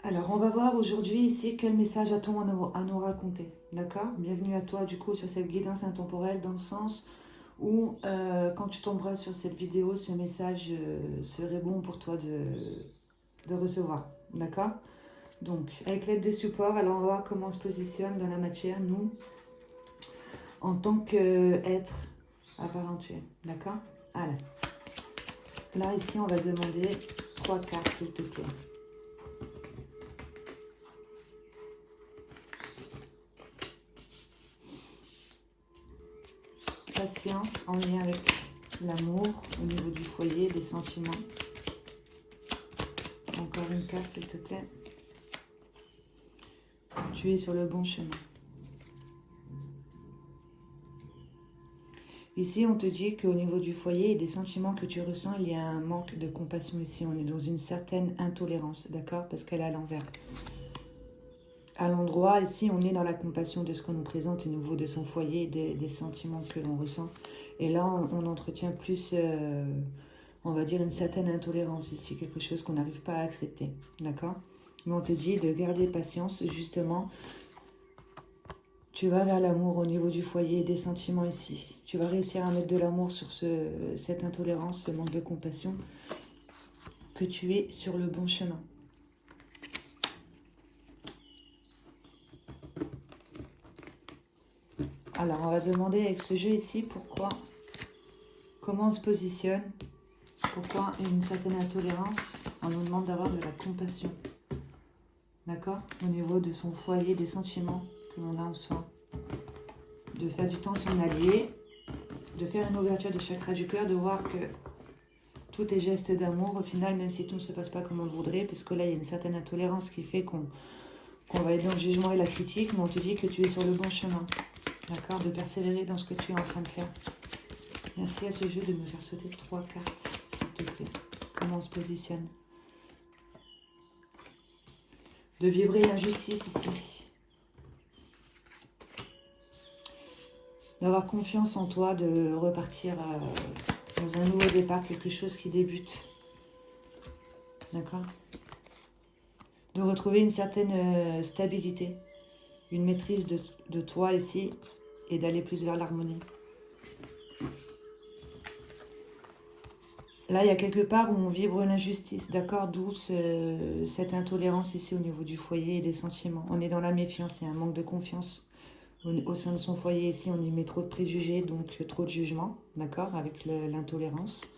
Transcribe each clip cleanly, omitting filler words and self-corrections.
Alors, on va voir aujourd'hui ici quel message a-t-on à nous raconter. D'accord? Bienvenue à toi du coup sur cette guidance intemporelle dans le sens où quand tu tomberas sur cette vidéo, ce message serait bon pour toi de recevoir. D'accord? Donc, avec l'aide de support, alors on va voir comment on se positionne dans la matière, nous, en tant qu'être à part entière. D'accord? Allez. Là, ici, on va demander 3 cartes, s'il te plaît. Patience en lien avec l'amour au niveau du foyer, des sentiments. Encore une carte, s'il te plaît. Tu es sur le bon chemin. Ici, on te dit qu'au niveau du foyer et des sentiments que tu ressens, il y a un manque de compassion ici. On est dans une certaine intolérance, d'accord? Parce qu'elle est à l'envers. À l'endroit, ici, on est dans la compassion de ce qu'on nous présente au niveau de son foyer, des sentiments que l'on ressent. Et là, on entretient plus, on va dire, une certaine intolérance ici, quelque chose qu'on n'arrive pas à accepter, d'accord? Mais on te dit de garder patience, justement. Tu vas vers l'amour au niveau du foyer, des sentiments ici. Tu vas réussir à mettre de l'amour sur cette intolérance, ce manque de compassion, que tu es sur le bon chemin. Alors, on va demander avec ce jeu ici pourquoi, comment on se positionne, pourquoi une certaine intolérance. On nous demande d'avoir de la compassion, d'accord? Au niveau de son foyer, des sentiments que l'on a en soi. De faire du temps son allié, de faire une ouverture de chakra du cœur, de voir que tous tes gestes d'amour, au final, même si tout ne se passe pas comme on le voudrait, parce que là, il y a une certaine intolérance qui fait qu'on va être dans le jugement et la critique, mais on te dit que tu es sur le bon chemin, d'accord? De persévérer dans ce que tu es en train de faire. Merci à ce jeu de me faire sauter 3 cartes, s'il te plaît. Comment on se positionne? De vibrer l'injustice ici. D'avoir confiance en toi, de repartir dans un nouveau départ, quelque chose qui débute. D'accord? De retrouver une certaine stabilité, une maîtrise de toi ici et d'aller plus vers l'harmonie. Là, il y a quelque part où on vibre l'injustice, d'accord? D'où cette intolérance ici au niveau du foyer et des sentiments. On est dans la méfiance, il y a un manque de confiance. Au sein de son foyer ici, on y met trop de préjugés, donc trop de jugement, d'accord? Avec l'intolérance.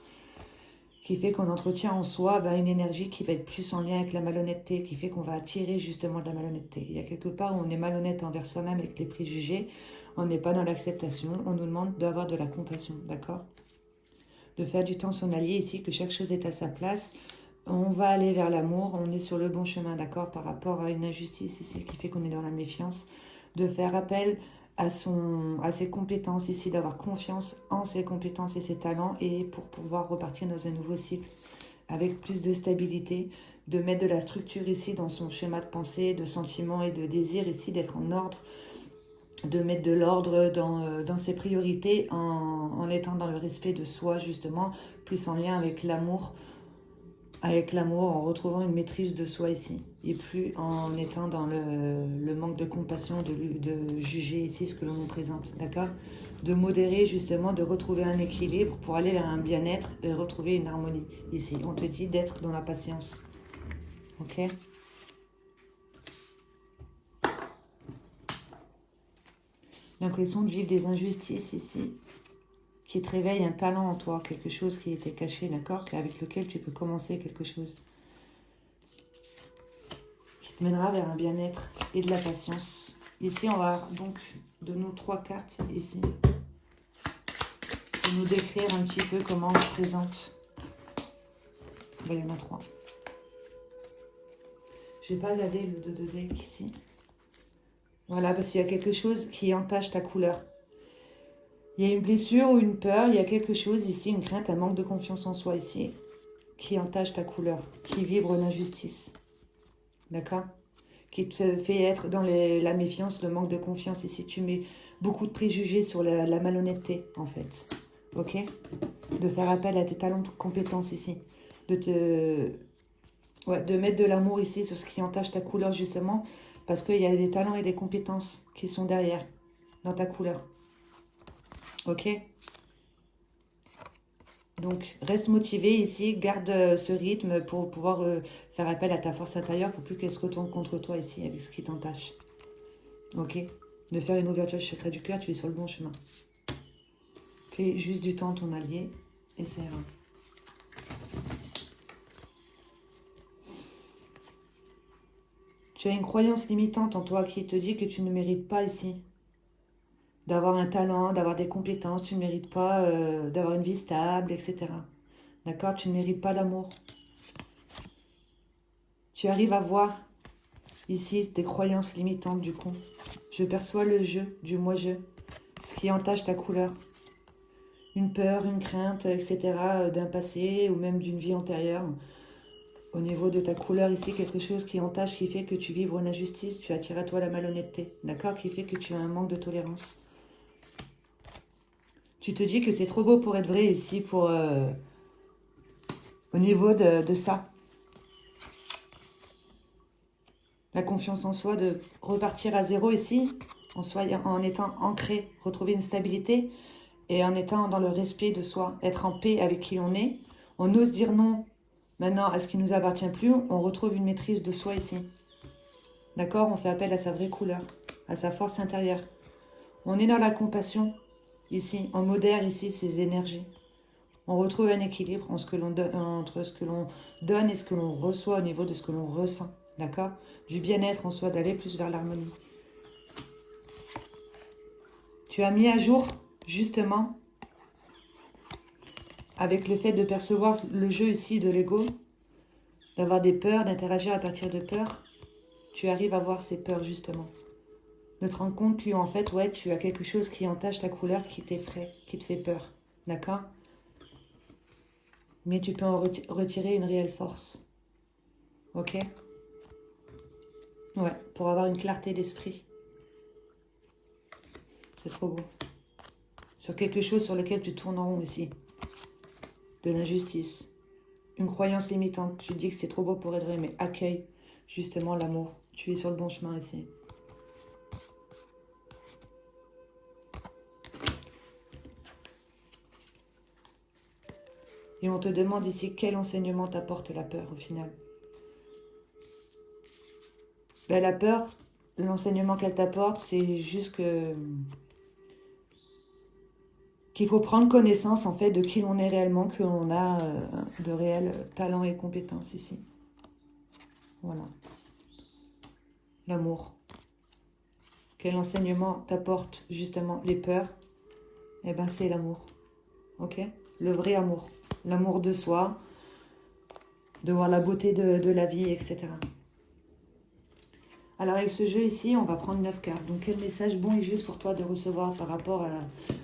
Qui fait qu'on entretient en soi une énergie qui va être plus en lien avec la malhonnêteté, qui fait qu'on va attirer justement de la malhonnêteté. Il y a quelque part où on est malhonnête envers soi-même avec les préjugés, on n'est pas dans l'acceptation, on nous demande d'avoir de la compassion, d'accord? De faire du temps son allié ici, que chaque chose est à sa place. On va aller vers l'amour, on est sur le bon chemin, d'accord, par rapport à une injustice ici qui fait qu'on est dans la méfiance. De faire appel à ses compétences ici, d'avoir confiance en ses compétences et ses talents et pour pouvoir repartir dans un nouveau cycle avec plus de stabilité, de mettre de la structure ici dans son schéma de pensée, de sentiments et de désir ici, d'être en ordre, de mettre de l'ordre dans ses priorités en étant dans le respect de soi justement, plus en lien avec l'amour, en retrouvant une maîtrise de soi ici, et plus en étant dans le manque de compassion, de juger ici ce que l'on nous présente, d'accord? De modérer justement, de retrouver un équilibre pour aller vers un bien-être et retrouver une harmonie ici. On te dit d'être dans la patience, ok? L'impression de vivre des injustices ici, qui te réveille un talent en toi, quelque chose qui était caché, d'accord? Avec lequel tu peux commencer quelque chose. Qui te mènera vers un bien-être et de la patience. Ici, on va donc de nos 3 cartes ici. Pour nous décrire un petit peu comment on se présente. Ben, il y en a 3. Je vais pas regarder le 2 de deck ici. Voilà, parce qu'il y a quelque chose qui entache ta couleur. Il y a une blessure ou une peur, il y a quelque chose ici, une crainte, un manque de confiance en soi ici, qui entache ta couleur, qui vibre l'injustice. D'accord? Qui te fait être dans la méfiance, le manque de confiance ici. Tu mets beaucoup de préjugés sur la malhonnêteté, en fait. Ok? De faire appel à tes talents, de compétences ici. Ouais, de mettre de l'amour ici sur ce qui entache ta couleur, justement, parce qu'il y a des talents et des compétences qui sont derrière, dans ta couleur. Ok? Donc, reste motivé ici, garde ce rythme pour pouvoir faire appel à ta force intérieure pour plus qu'elle se retourne contre toi ici avec ce qui t'entache. Ok? De faire une ouverture du chakra du cœur, tu es sur le bon chemin. Fais juste du temps ton allié et ça ira. Tu as une croyance limitante en toi qui te dit que tu ne mérites pas ici d'avoir un talent, d'avoir des compétences, tu ne mérites pas d'avoir une vie stable, etc. D'accord? Tu ne mérites pas l'amour. Tu arrives à voir ici tes croyances limitantes du coup. Je perçois le jeu du moi-je, ce qui entache ta couleur. Une peur, une crainte, etc. D'un passé ou même d'une vie antérieure. Au niveau de ta couleur ici, quelque chose qui entache, qui fait que tu vibres une injustice, tu attires à toi la malhonnêteté, d'accord? Qui fait que tu as un manque de tolérance. Tu te dis que c'est trop beau pour être vrai ici, pour au niveau de ça. La confiance en soi, de repartir à zéro ici, en étant ancré, retrouver une stabilité et en étant dans le respect de soi, être en paix avec qui on est. On ose dire non maintenant à ce qui ne nous appartient plus, on retrouve une maîtrise de soi ici. D'accord? On fait appel à sa vraie couleur, à sa force intérieure. On est dans la compassion ici, on modère ici ses énergies. On retrouve un équilibre entre ce que l'on donne et ce que l'on reçoit au niveau de ce que l'on ressent. D'accord? Du bien-être en soi, d'aller plus vers l'harmonie. Tu as mis à jour, justement, avec le fait de percevoir le jeu ici de l'ego, d'avoir des peurs, d'interagir à partir de peurs. Tu arrives à voir ces peurs, justement. De te rendre compte que, en fait, ouais, tu as quelque chose qui entache ta couleur, qui t'effraie, qui te fait peur. D'accord? Mais tu peux en retirer une réelle force. Ok? Ouais, pour avoir une clarté d'esprit. C'est trop beau. Sur quelque chose sur lequel tu tournes en rond ici. De l'injustice. Une croyance limitante. Tu te dis que c'est trop beau pour être vrai, mais accueille justement l'amour. Tu es sur le bon chemin ici. Et on te demande ici quel enseignement t'apporte la peur au final. Ben, la peur, l'enseignement qu'elle t'apporte, c'est juste qu'il faut prendre connaissance en fait de qui l'on est réellement, que l'on a de réels talents et compétences ici. Voilà. L'amour. Quel enseignement t'apporte justement les peurs? Eh ben c'est l'amour. Ok? Le vrai amour. L'amour de soi, de voir la beauté de la vie, etc. Alors avec ce jeu ici, on va prendre 9 cartes. Donc quel message bon et juste pour toi de recevoir par rapport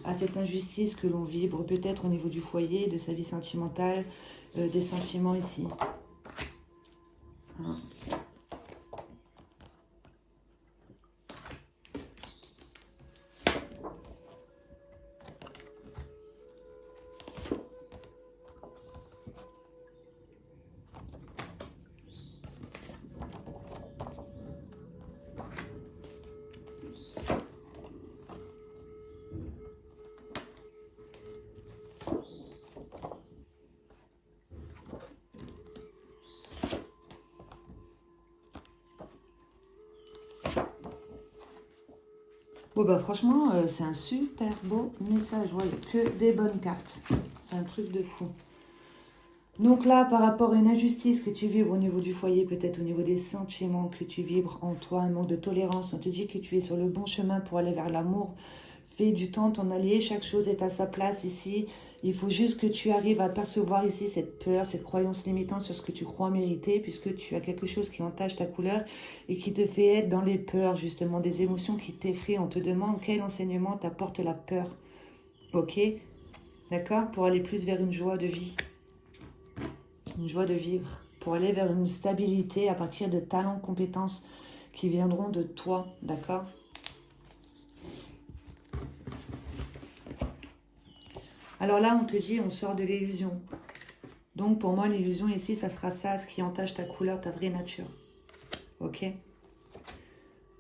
à cette injustice que l'on vibre, peut-être au niveau du foyer, de sa vie sentimentale, des sentiments ici. Hein. Bon bah franchement, c'est un super beau message. Il n'y a que des bonnes cartes. C'est un truc de fou. Donc là, par rapport à une injustice que tu vibres au niveau du foyer, peut-être au niveau des sentiments que tu vibres en toi, un manque de tolérance, on te dit que tu es sur le bon chemin pour aller vers l'amour. Fais du temps ton allié, chaque chose est à sa place ici. Il faut juste que tu arrives à percevoir ici cette peur, cette croyance limitante sur ce que tu crois mériter, puisque tu as quelque chose qui entache ta couleur et qui te fait être dans les peurs, justement, des émotions qui t'effraient. On te demande quel enseignement t'apporte la peur. Ok? D'accord? Pour aller plus vers une joie de vie. Une joie de vivre, pour aller vers une stabilité à partir de talents, compétences qui viendront de toi, d'accord? Alors là, on te dit, on sort de l'illusion. Donc pour moi, l'illusion ici, ça sera ça, ce qui entache ta couleur, ta vraie nature. Ok?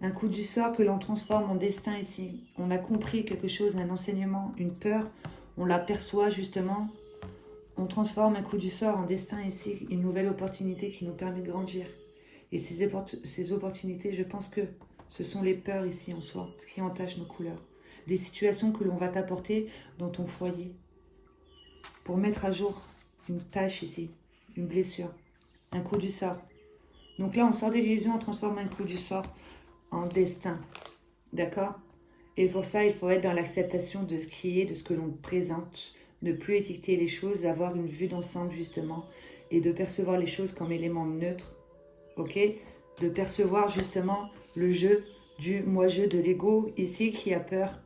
Un coup du sort que l'on transforme en destin ici. On a compris quelque chose, un enseignement, une peur. On l'aperçoit justement. On transforme un coup du sort en destin ici, une nouvelle opportunité qui nous permet de grandir. Et ces opportunités, je pense que ce sont les peurs ici en soi, qui entachent nos couleurs. Des situations que l'on va t'apporter dans ton foyer pour mettre à jour une tâche ici, une blessure, un coup du sort. Donc là, on sort de l'illusion, on transforme un coup du sort en destin. D'accord? Et pour ça, il faut être dans l'acceptation de ce qui est, de ce que l'on présente, ne plus étiqueter les choses, d'avoir une vue d'ensemble justement, et de percevoir les choses comme éléments neutres. Ok? De percevoir justement le jeu du moi-je de l'ego ici qui a peur,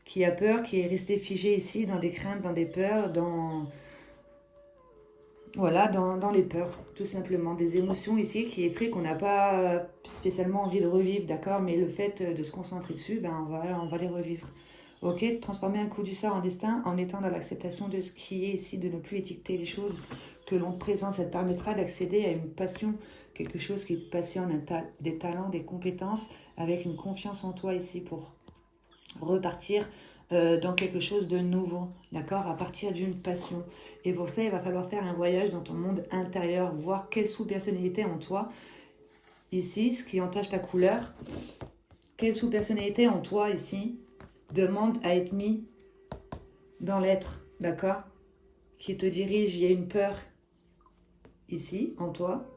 qui est resté figé ici dans des craintes, dans des peurs, voilà, dans les peurs, tout simplement. Des émotions ici qui effraient qu'on n'a pas spécialement envie de revivre, d'accord? Mais le fait de se concentrer dessus, ben on va les revivre. Ok? Transformer un coup du sort en destin en étant dans l'acceptation de ce qui est ici, de ne plus étiqueter les choses que l'on présente. Ça te permettra d'accéder à une passion, quelque chose qui te passionne, des talents, des compétences, avec une confiance en toi ici pour repartir dans quelque chose de nouveau, d'accord, à partir d'une passion. Et pour ça, il va falloir faire un voyage dans ton monde intérieur, voir quelle sous-personnalité en toi, ici, ce qui entache ta couleur, quelle sous-personnalité en toi, ici, demande à être mis dans l'être, d'accord, qui te dirige. Il y a une peur, ici, en toi,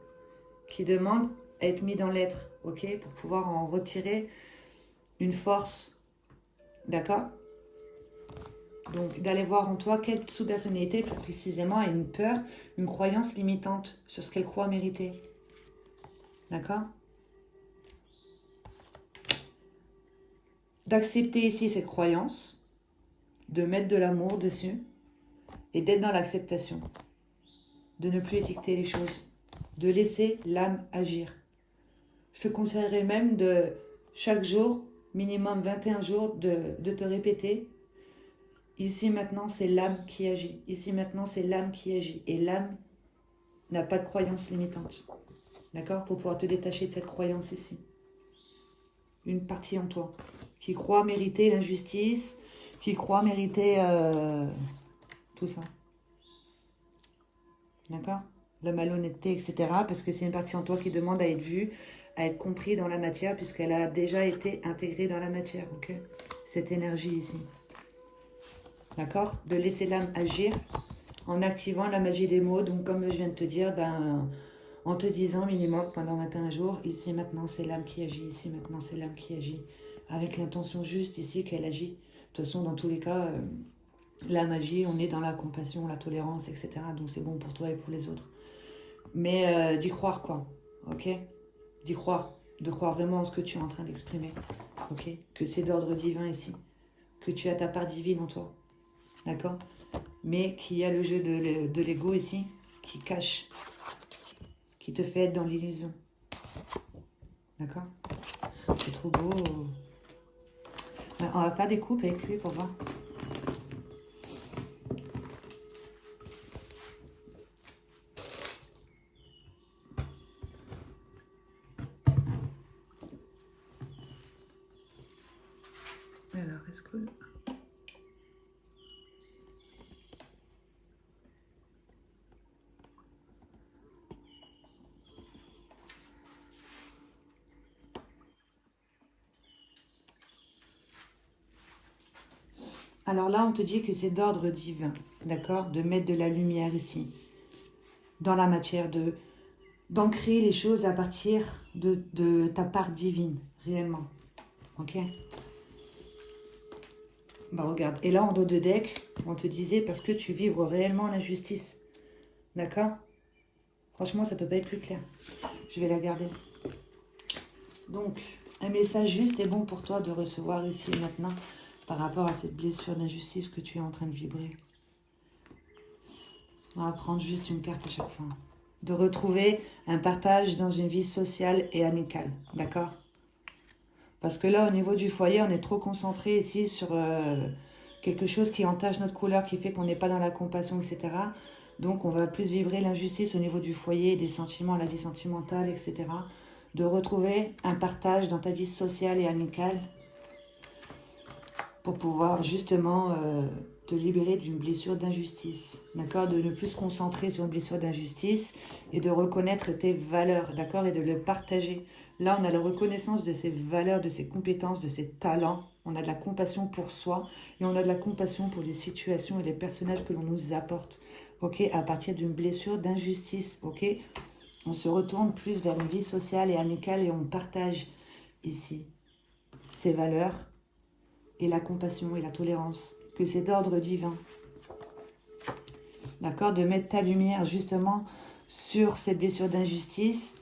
qui demande à être mis dans l'être, ok, pour pouvoir en retirer une force, d'accord. Donc, d'aller voir en toi quelle sous-personnalité, plus précisément, a une peur, une croyance limitante sur ce qu'elle croit mériter. D'accord? D'accepter ici cette croyance, de mettre de l'amour dessus et d'être dans l'acceptation. De ne plus étiqueter les choses. De laisser l'âme agir. Je te conseillerais même de, chaque jour, minimum 21 jours, de te répéter: ici maintenant, c'est l'âme qui agit. Ici maintenant, c'est l'âme qui agit. Et l'âme n'a pas de croyance limitante. D'accord? Pour pouvoir te détacher de cette croyance ici. Une partie en toi qui croit mériter l'injustice, qui croit mériter tout ça. D'accord? La malhonnêteté, etc. Parce que c'est une partie en toi qui demande à être vue, à être compris dans la matière, puisqu'elle a déjà été intégrée dans la matière. Ok? Cette énergie ici. D'accord? De laisser l'âme agir en activant la magie des mots. Donc, comme je viens de te dire, en te disant minimum pendant 21 jours, ici maintenant c'est l'âme qui agit, ici maintenant c'est l'âme qui agit, avec l'intention juste ici qu'elle agit. De toute façon, dans tous les cas, la magie, on est dans la compassion, la tolérance, etc. Donc c'est bon pour toi et pour les autres. Mais d'y croire quoi, ok? D'y croire, de croire vraiment en ce que tu es en train d'exprimer, ok? Que c'est d'ordre divin ici, que tu as ta part divine en toi, d'accord? Mais qu'il y a le jeu de l'ego ici, qui cache, qui te fait être dans l'illusion. D'accord? C'est trop beau. On va faire des coupes avec lui pour voir. Alors, est-ce que... Alors là, on te dit que c'est d'ordre divin, d'accord? De mettre de la lumière ici, dans la matière, d'ancrer les choses à partir de ta part divine, réellement. Ok? Bah regarde, et là en dos de deck, on te disait parce que tu vibres réellement l'injustice. D'accord? Franchement, ça peut pas être plus clair. Je vais la garder. Donc, un message juste et bon pour toi de recevoir ici et maintenant par rapport à cette blessure d'injustice que tu es en train de vibrer. On va prendre juste une carte à chaque fois. De retrouver un partage dans une vie sociale et amicale. D'accord? Parce que là, au niveau du foyer, on est trop concentré ici sur quelque chose qui entache notre couleur, qui fait qu'on n'est pas dans la compassion, etc. Donc, on va plus vibrer l'injustice au niveau du foyer, des sentiments, la vie sentimentale, etc. De retrouver un partage dans ta vie sociale et amicale pour pouvoir justement te libérer d'une blessure d'injustice, d'accord? De ne plus se concentrer sur une blessure d'injustice et de reconnaître tes valeurs, d'accord? Et de le partager. Là, on a la reconnaissance de ses valeurs, de ses compétences, de ses talents. On a de la compassion pour soi et on a de la compassion pour les situations et les personnages que l'on nous apporte, ok? À partir d'une blessure d'injustice, ok? On se retourne plus vers une vie sociale et amicale et on partage ici ces valeurs et la compassion et la tolérance, que c'est d'ordre divin. D'accord? De mettre ta lumière justement sur cette blessure d'injustice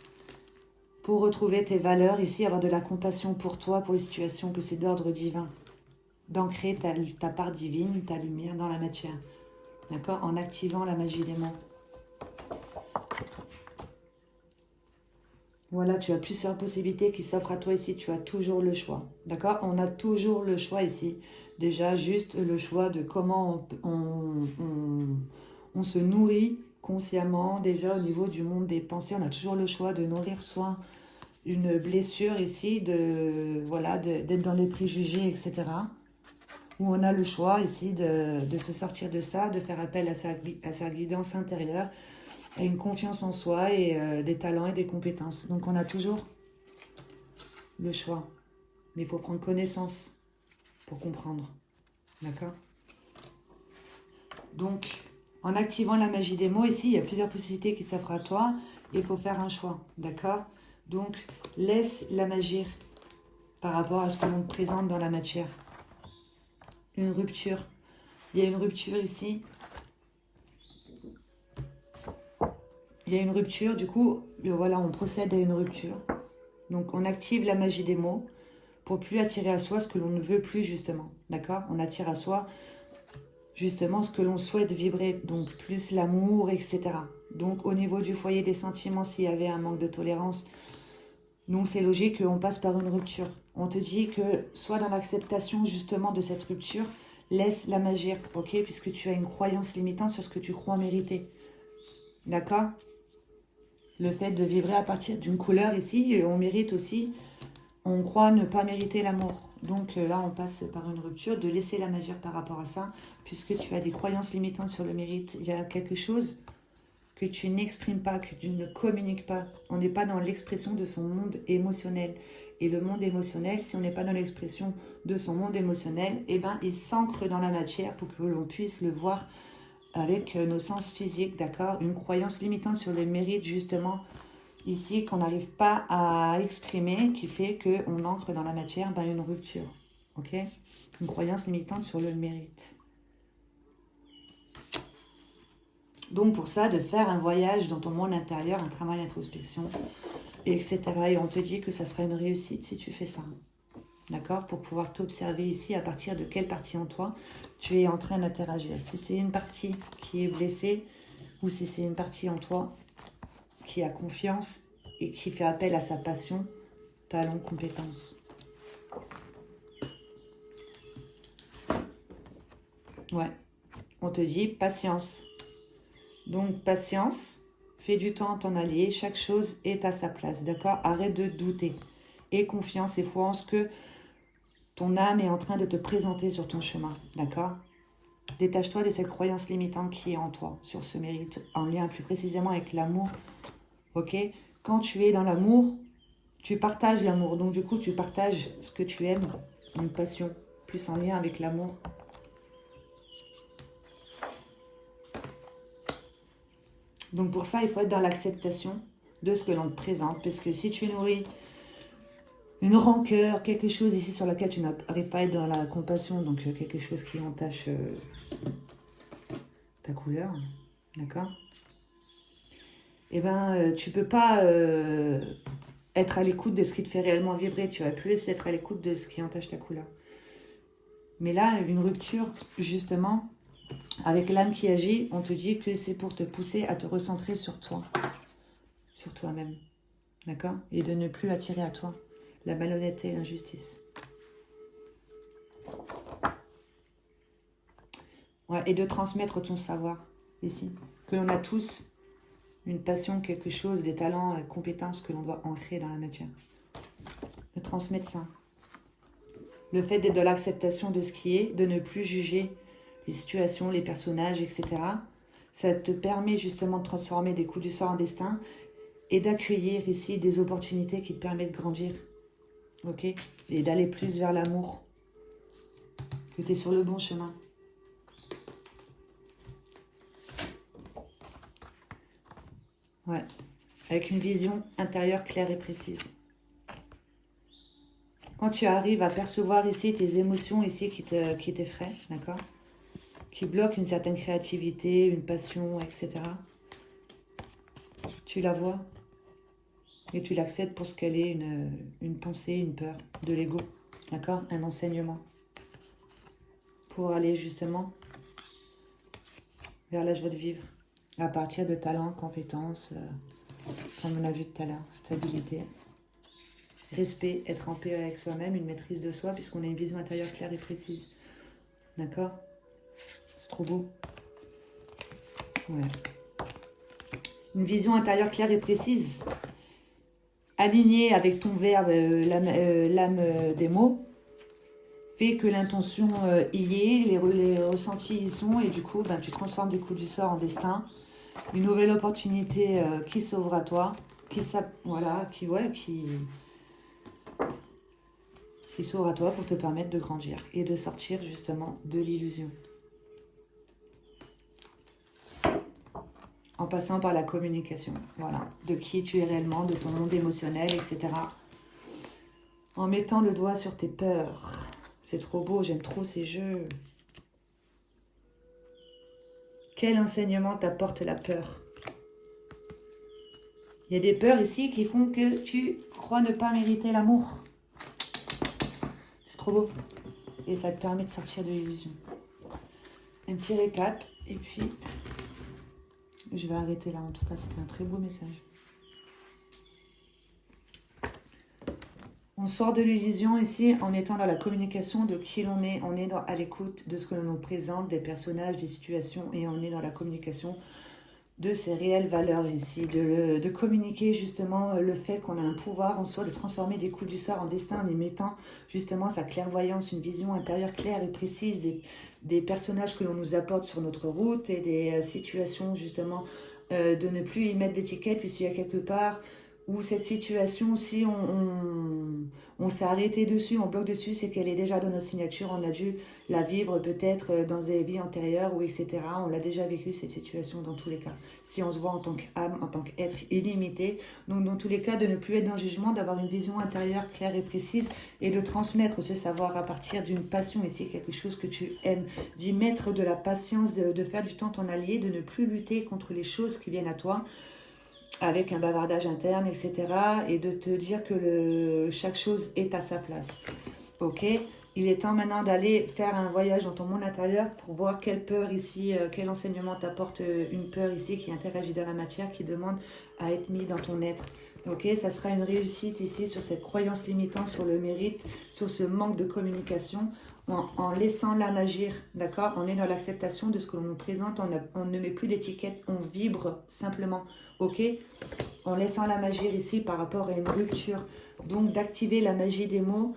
pour retrouver tes valeurs ici, avoir de la compassion pour toi, pour les situations, que c'est d'ordre divin. D'ancrer ta part divine, ta lumière dans la matière. D'accord? En activant la magie des mots. Voilà, tu as plusieurs possibilités qui s'offrent à toi ici. Tu as toujours le choix. D'accord? On a toujours le choix ici. Déjà, juste le choix de comment on se nourrit consciemment. Déjà, au niveau du monde des pensées, on a toujours le choix de nourrir soit une blessure ici, voilà, d'être dans les préjugés, etc. Ou on a le choix ici de se sortir de ça, de faire appel à sa guidance intérieure, à une confiance en soi et des talents et des compétences. Donc on a toujours le choix. Mais il faut prendre connaissance pour comprendre. D'accord? Donc, en activant la magie des mots, ici, il y a plusieurs possibilités qui s'offrent à toi. Et il faut faire un choix. D'accord? Donc, laisse la magie par rapport à ce que l'on te présente dans la matière. Une rupture. Il y a une rupture ici. Il y a une rupture, du coup, voilà, on procède à une rupture. Donc, on active la magie des mots pour plus attirer à soi ce que l'on ne veut plus, justement. D'accord? On attire à soi, justement, ce que l'on souhaite vibrer. Donc, plus l'amour, etc. Donc, au niveau du foyer des sentiments, s'il y avait un manque de tolérance, nous, c'est logique qu'on passe par une rupture. On te dit que, soit dans l'acceptation, justement, de cette rupture, laisse la magie, ok? Puisque tu as une croyance limitante sur ce que tu crois mériter. D'accord? Le fait de vibrer à partir d'une couleur ici, on mérite aussi, on croit ne pas mériter l'amour. Donc là, on passe par une rupture, de laisser la magie par rapport à ça, puisque tu as des croyances limitantes sur le mérite. Il y a quelque chose que tu n'exprimes pas, que tu ne communiques pas. On n'est pas dans l'expression de son monde émotionnel. Et le monde émotionnel, si on n'est pas dans l'expression de son monde émotionnel, eh ben, il s'ancre dans la matière pour que l'on puisse le voir avec nos sens physiques, d'accord? Une croyance limitante sur le mérite, justement, ici, qu'on n'arrive pas à exprimer, qui fait qu'on ancre dans la matière une rupture, ok? Une croyance limitante sur le mérite. Donc, pour ça, de faire un voyage dans ton monde intérieur, un travail d'introspection, etc. Et on te dit que ça sera une réussite si tu fais ça. D'accord? Pour pouvoir t'observer ici, à partir de quelle partie en toi tu es en train d'interagir. Si c'est une partie qui est blessée ou si c'est une partie en toi qui a confiance et qui fait appel à sa passion, talent, compétence. Ouais. On te dit patience. Donc, patience, fais du temps à t'en aller. Chaque chose est à sa place. D'accord? Arrête de douter. Aie confiance et foi en ce que ton âme est en train de te présenter sur ton chemin, d'accord? Détache-toi de cette croyance limitante qui est en toi, sur ce mérite, en lien plus précisément avec l'amour, ok? Quand tu es dans l'amour, tu partages l'amour, donc du coup tu partages ce que tu aimes, une passion, plus en lien avec l'amour. Donc pour ça, il faut être dans l'acceptation de ce que l'on te présente, parce que si tu nourris une rancœur, quelque chose ici sur laquelle tu n'arrives pas à être dans la compassion, donc quelque chose qui entache ta couleur, d'accord? Eh ben, tu peux pas être à l'écoute de ce qui te fait réellement vibrer, tu vas plus être à l'écoute de ce qui entache ta couleur. Mais là, une rupture, justement, avec l'âme qui agit, on te dit que c'est pour te pousser à te recentrer sur toi, sur toi-même, d'accord? Et de ne plus attirer à toi la malhonnêteté et l'injustice. Ouais, et de transmettre ton savoir, ici. que l'on a tous une passion, quelque chose, des talents, des compétences que l'on doit ancrer dans la matière. De transmettre ça. Le fait d'être dans l'acceptation de ce qui est, de ne plus juger les situations, les personnages, etc. Ça te permet justement de transformer des coups du sort en destin et d'accueillir ici des opportunités qui te permettent de grandir. Ok? Et d'aller plus vers l'amour. Que tu es sur le bon chemin. Ouais. Avec une vision intérieure claire et précise. Quand tu arrives à percevoir ici tes émotions ici qui t'effraient, d'accord? Qui bloquent une certaine créativité, une passion, etc. Tu la vois et tu l'acceptes pour ce qu'elle est, une pensée, une peur, de l'ego, d'accord? Un enseignement. Pour aller justement vers la joie de vivre, à partir de talents, compétences, comme on a vu tout à l'heure, stabilité, respect, être en paix avec soi-même, une maîtrise de soi, puisqu'on a une vision intérieure claire et précise. D'accord? C'est trop beau. Ouais. Une vision intérieure claire et précise, alignée avec ton verbe, l'âme des mots, fait que l'intention y est, les ressentis y sont, et du coup, ben, tu transformes des coups du sort en destin. Une nouvelle opportunité qui s'ouvre à toi, qui s'ouvre à toi pour te permettre de grandir et de sortir justement de l'illusion. En passant par la communication, voilà, de qui tu es réellement, de ton monde émotionnel, etc. En mettant le doigt sur tes peurs. C'est trop beau, j'aime trop ces jeux. Quel enseignement t'apporte la peur? Il y a des peurs ici qui font que tu crois ne pas mériter l'amour. C'est trop beau. Et ça te permet de sortir de l'illusion. Un petit récap, et puis je vais arrêter là. En tout cas, c'était un très beau message. On sort de l'illusion ici en étant dans la communication de qui l'on est. On est à l'écoute de ce que l'on nous présente, des personnages, des situations, et on est dans la communication de ses réelles valeurs ici, de communiquer justement le fait qu'on a un pouvoir en soi, de transformer des coups du sort en destin en émettant justement sa clairvoyance, une vision intérieure claire et précise des personnages que l'on nous apporte sur notre route et des situations justement de ne plus y mettre d'étiquette puisqu'il y a quelque part où cette situation, si on s'est arrêté dessus, on bloque dessus, c'est qu'elle est déjà dans notre signature, on a dû la vivre peut-être dans des vies antérieures ou etc. On l'a déjà vécu cette situation dans tous les cas. Si on se voit en tant qu'âme, en tant qu'être illimité, donc dans tous les cas de ne plus être dans le jugement, d'avoir une vision intérieure claire et précise et de transmettre ce savoir à partir d'une passion, ici quelque chose que tu aimes, d'y mettre de la patience, de faire du temps ton allié, de ne plus lutter contre les choses qui viennent à toi, avec un bavardage interne, etc. Et de te dire que chaque chose est à sa place. Ok? Il est temps maintenant d'aller faire un voyage dans ton monde intérieur pour voir quelle peur ici, quel enseignement t'apporte une peur ici qui interagit dans la matière, qui demande à être mis dans ton être. Ok, ça sera une réussite ici sur cette croyance limitante, sur le mérite, sur ce manque de communication, en laissant l'âme agir, d'accord? On est dans l'acceptation de ce que l'on nous présente, on ne met plus d'étiquette, on vibre simplement, ok? En laissant l'âme agir ici par rapport à une rupture, donc d'activer la magie des mots,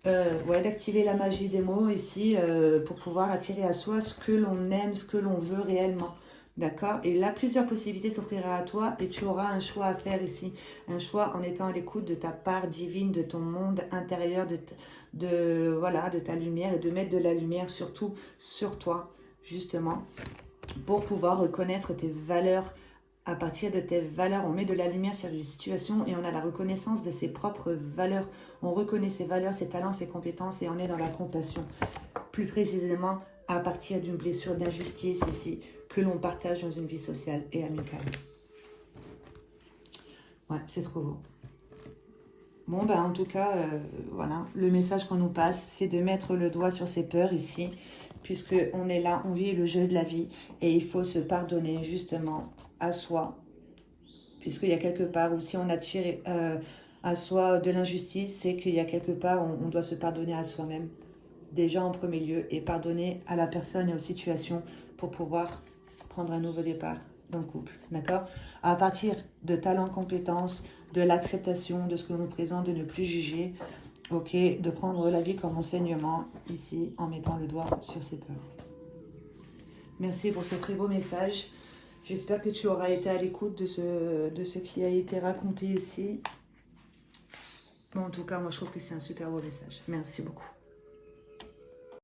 d'activer la magie des mots ici pour pouvoir attirer à soi ce que l'on aime, ce que l'on veut réellement. D'accord? Et là, plusieurs possibilités s'offriront à toi et tu auras un choix à faire ici. Un choix en étant à l'écoute de ta part divine, de ton monde intérieur, de ta lumière et de mettre de la lumière surtout sur toi, justement, pour pouvoir reconnaître tes valeurs. À partir de tes valeurs, on met de la lumière sur les situations et on a la reconnaissance de ses propres valeurs. On reconnaît ses valeurs, ses talents, ses compétences et on est dans la compassion. Plus précisément, à partir d'une blessure d'injustice ici, que l'on partage dans une vie sociale et amicale. Ouais, c'est trop beau. Bon, ben en tout cas, voilà, le message qu'on nous passe, c'est de mettre le doigt sur ses peurs ici, puisqu'on est là, on vit le jeu de la vie, et il faut se pardonner justement à soi, puisqu'il y a quelque part où si on attire à soi de l'injustice, c'est qu'il y a quelque part, on doit se pardonner à soi-même, déjà en premier lieu, et pardonner à la personne et aux situations pour pouvoir prendre un nouveau départ. dans le couple, d'accord? À partir de talents, compétences, de l'acceptation de ce que l'on nous présente, de ne plus juger, ok? De prendre la vie comme enseignement, ici, en mettant le doigt sur ses peurs. Merci pour ce très beau message. J'espère que tu auras été à l'écoute de ce qui a été raconté ici. Bon, en tout cas, moi, je trouve que c'est un super beau message. Merci beaucoup.